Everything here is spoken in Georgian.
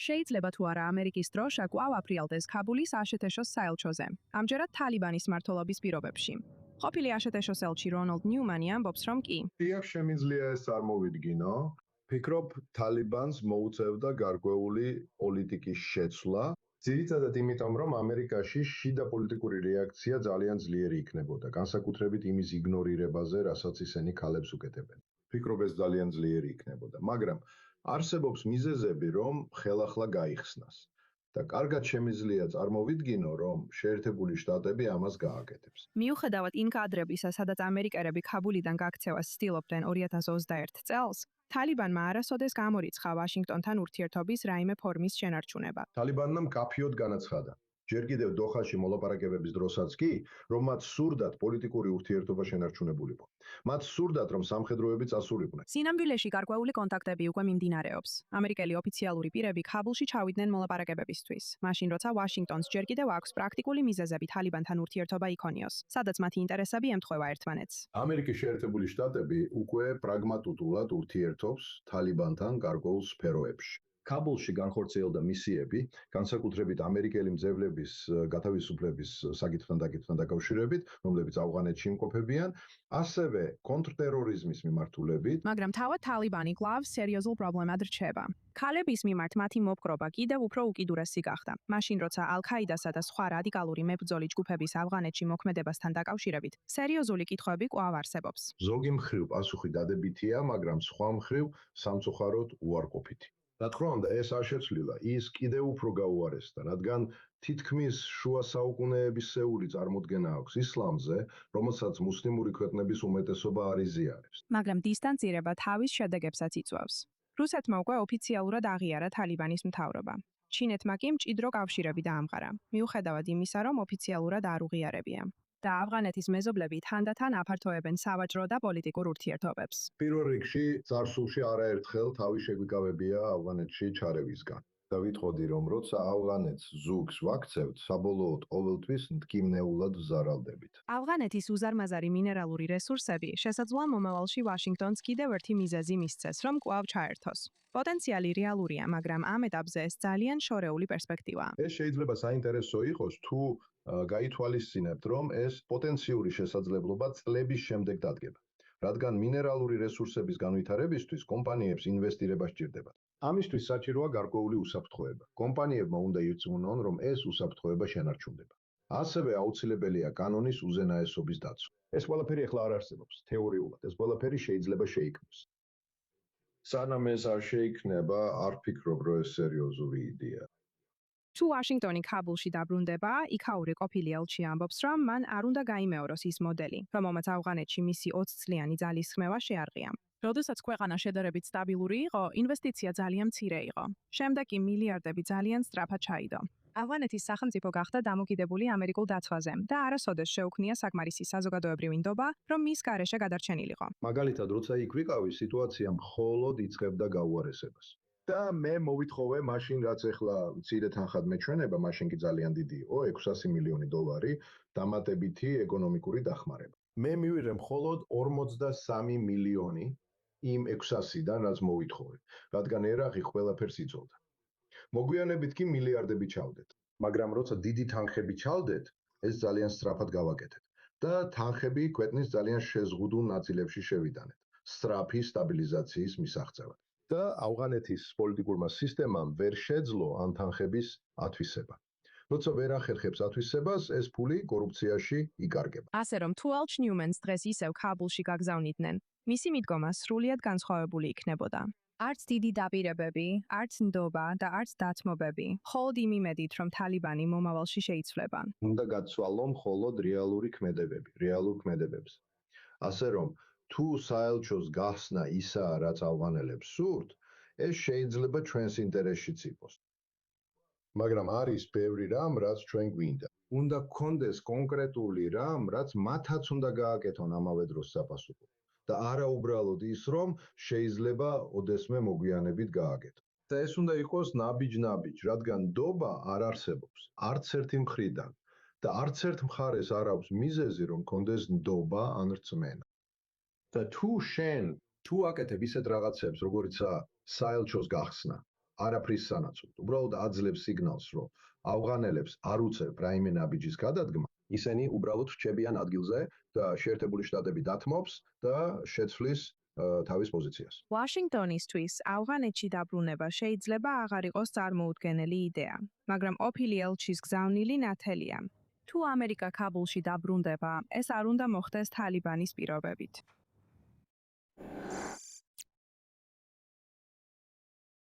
შეიძლება თუ არა ამერიკის დროშა კვლავ აფრიალდეს ქაბულის აშეთეშოს საელჩოზე, ამჯერად თალიბანის მმართველობის პირობებში. ყოფილი აშეთეშოს ელჩი რონალდ ნიუმანი ამბობს, რომ კი. Იქ შემიძლია ეს წარმოვიდგინო. Ფიქრობ, თალიბანს მოუწევდა გარკვეული პოლიტიკის შეცვლა. ძირითადად იმიტომ, რომ ამერიკაში შიდა პოლიტიკური რეაქცია ძალიან ძლიერი იქნებოდა, განსაკუთრებით იმის იგნორირებაზე, რასაც ისინი ქალებს უკეთებენ. Ფიქრობ, ეს ძალიან ძლიერი იქნებოდა, მაგრამ არსებობს მიზეზები, რომ ხელახლა გაიხსნას. და კარგად შემიძლია წარმოვიდგინო, რომ შეერთებული შტატები ამას გააკეთებს. მიუხედავად იმ კადრებისა, სადაც ამერიკელები ქაბულიდან გაქცევას ცდილობდნენ 2021 წელს, თალიბანმა არასოდეს გამორიცხა ვაშინგტონთან ურთიერთობის რაიმე ფორმის შენარჩუნება. თალიბანმა მკაფიოდ განაცხადა. ჯერ კიდევ დოხაში მოლაპარაკებების დროსაც კი, რომ მათ სურდათ პოლიტიკური ურთიერთობა შენარჩუნებულიყო. მათ სურდათ, რომ სამხედროები წასულიყვნენ. სინამდვილეში გარკვეული კონტაქტები უკვე მიმდინარეობს. ამერიკელი ოფიციალური პირები ქაბულში ჩავიდნენ მოლაპარაკებებისთვის, მაშინ როცა ვაშინგტონს ჯერ კიდევ აქვს პრაქტიკული მიზეზები თალიბანთან ურთიერთობა იქონიოს, სადაც მათი ინტერესები ემთხვევა ერთმანეთს. ამერიკის შეერთებული შტატები უკვე პრაგმატულად ურთიერთობს თალიბანთან გარკვეულ სფეროებში. ქაბულში განხორციელდა მისიები, განსაკუთრებით ამერიკელი მძევლების გათავისუფლების საკითხთან დაკავშირებით, რომლებიც ავღანეთში იმყოფებიან, ასევე კონტრტერორიზმის მიმართულებით. მაგრამ თავად თალიბანი კვლავ სერიოზულ პრობლემად რჩება. ქალების მიმართ მათი მოპყრობა კიდევ უფრო უკიდურესი გახდა. მაშინ როცა ალ-ქაიდასა და სხვა რადიკალური მებრძოლი ჯგუფების ავღანეთში მოქმედებასთან დაკავშირებით, სერიოზული კითხვები კვლავ არსებობს. ზოგი მხრივ პასუხი დადებითია, მაგრამ სხვა მხრივ სამწუხაროდ უარყოფითი. რა თქმა უნდა, ეს არ შეცვლილა, ის კიდევ უფრო გაუარესდა, რადგან თითქმის შუა საუკუნეებისეული წარმოდგენა აქვს ისლამზე, რომელსაც მუსლიმური ქვეყნების უმეტესობა არ იზიარებს. მაგრამ დისტანცირება თავის შედეგებსაც იწვევს. რუსეთმა უკვე ოფიციალურად აღიარა თალიბანის მთავრობა. ჩინეთმა კი მჭიდრო კავშირები დაამყარა, მიუხედავად იმისა, რომ ოფიციალურად არ უღიარებია. და ავღანეთის მეზობლები თანდათან აფართოებენ სავაჭრო და პოლიტიკურ ურთიერთობებს. პირველ რიგში წარსულში არაერთხელ თავი შეგვიკავებია ავღანეთში ჩარევისგან. და ვიტყოდი, რომ როცა ავღანეთს ზუგს ვაქცევთ, საბოლოოდ ყოველთვის მტკივნეულად ვზარალდებით. ავღანეთის უზარმაზარი მინერალური რესურსები შესაძლოა მომავალში ვაშინგტონს კიდევ ერთი მიზეზი მისცეს, რომ კვლავ ჩაერთოს. პოტენციალი რეალურია, მაგრამ ამ ეტაპზე ეს ძალიან შორეული პერსპექტივაა. ეს შეიძლება საინტერესო იყოს, თუ გაითვალისწინებთ, რომ ეს პოტენციური შესაძლებლობა წლების შემდეგ დადგება. რადგან მინერალური რესურსების განვითარებისთვის კომპანიებს ინვესტირება სჭირდებათ. ამისთვის საჭიროა გარკვეული უსაფრთხოება. კომპანიებმა უნდა ირწმუნონ, რომ ეს უსაფრთხოება შენარჩუნდება. ასევე აუცილებელია კანონის უზენაესობის დაცვა. ეს ყველაფერი ახლა არ არსებობს თეორიულად, ეს ყველაფერი შეიძლება შეიქმნას. სანამ ეს არ შეიქმნება, არ ფიქრობ, რომ ეს სერიოზული იდეაა. თუ ვაშინგტონი ქაბულში დაბრუნდება, იქაური ყოფილი ელჩი ამბობს, რომ მან არ უნდა გაიმეოროს ის მოდელი, რომელმაც ავღანეთში მისი 20 წლიანი ძალისხმევა შეარღია. როდესაც ქვეყანა შედარებით სტაბილური იყო, ინვესტიცია ძალიან მცირე იყო. შემდეგ კი მილიარდები ძალიან სწრაფად ჩაიდო. ავღანეთის სახელმწიფო გახდა დამოკიდებული ამერიკულ დაცვაზე და არასოდეს შეუქმნია საკმარისი საზოგადოებრივი ნდობა, რომ მის გარეშე გადარჩენილიყო. მაგალითად, როცა იქ ვიყავი, სიტუაცია მხოლოდ იწყებდა გაუარესებას. და მე მოვითხოვე მაშინ, რაც ახლა მცირე თანხად მეჩვენება, მაშინ კი ძალიან დიდი იყო, $600 მილიონი დამატებითი ეკონომიკური დახმარება. მე მივიღე მხოლოდ 43 მილიონი იმ 600-დან, რაც მოვითხოვე, რადგან ერაყი ყველაფერს იწოვდა. მოგვიანებით კი მილიარდები ჩავდეთ, მაგრამ როცა დიდი თანხები ჩავდეთ, ეს ძალიან სწრაფად გავაკეთეთ და თანხები ქვეყნის ძალიან შეზღუდულ ნაწილებში შევიტანეთ, სწრაფი სტაბილიზაციის მისაღწევად. და ავღანეთის პოლიტიკურმა სისტემამ ვერ შეძლო ამ თანხების ათვისება. როცა ვერ ახერხებს ათვისებას, ეს ფული კორუფციაში იკარგება. ასე რომ თუ ელჩ ნიუმენს დღეს ისევ ქაბულში გაგზავნიდნენ, მისი მიდგომა სრულიად განსხვავებული იქნებოდა. არც დიდი დაპირებები, არც ნდობა და არც დათმობები, მხოლოდ იმ იმედით, რომ თალიბანი მომავალში შეიცვლება. უნდა გაცვალო მხოლოდ რეალური ქმედებებს. ასე რომ თუ საელჩოს გახსნა ისაა, რაც ავღანელებს სურთ, ეს შეიძლება ჩვენს ინტერესშიც იყოს. მაგრამ არის ბევრი რამ, რაც ჩვენ გვინდა. უნდა გქონდეს კონკრეტული რამ, რაც მათაც უნდა გააკეთონ ამავე დროს საპასუხო. და არა უბრალოდ ის, რომ შეიძლება ოდესმე მოგვიანებით გააკეთონ. და ეს უნდა იყოს ნაბიჯ-ნაბიჯ, რადგან ნდობა არ არსებობს, არც ერთი მხრიდან და არც ერთ მხარეს არ აქვს მიზეზი, რომ გქონდეს ნდობა ან რწმენა. და თუ აკეთებ ისეთ რაღაცებს, როგორიცაა საელჩოს გახსნა, არაფრის სანაცვლოდ. უბრალოდ აძლევს სიგნალს, რომ ავღანელებს არ უწევთ რაიმე ნაბიჯის გადადგმა. ისინი უბრალოდ რჩებიან ადგილზე და შეერთებული შტატები დათმობს და შეცვლის თავის პოზიციას. ვაშინგტონისთვის ავღანეთში დაბრუნება შეიძლება აღარ იყოს წარმოუდგენელი იდეა, მაგრამ ყოფილი ელჩის გზავნილი ნათელია. თუ ამერიკა ქაბულში დაბრუნდება, ეს არ უნდა მოხდეს თალიბანის პირობებით.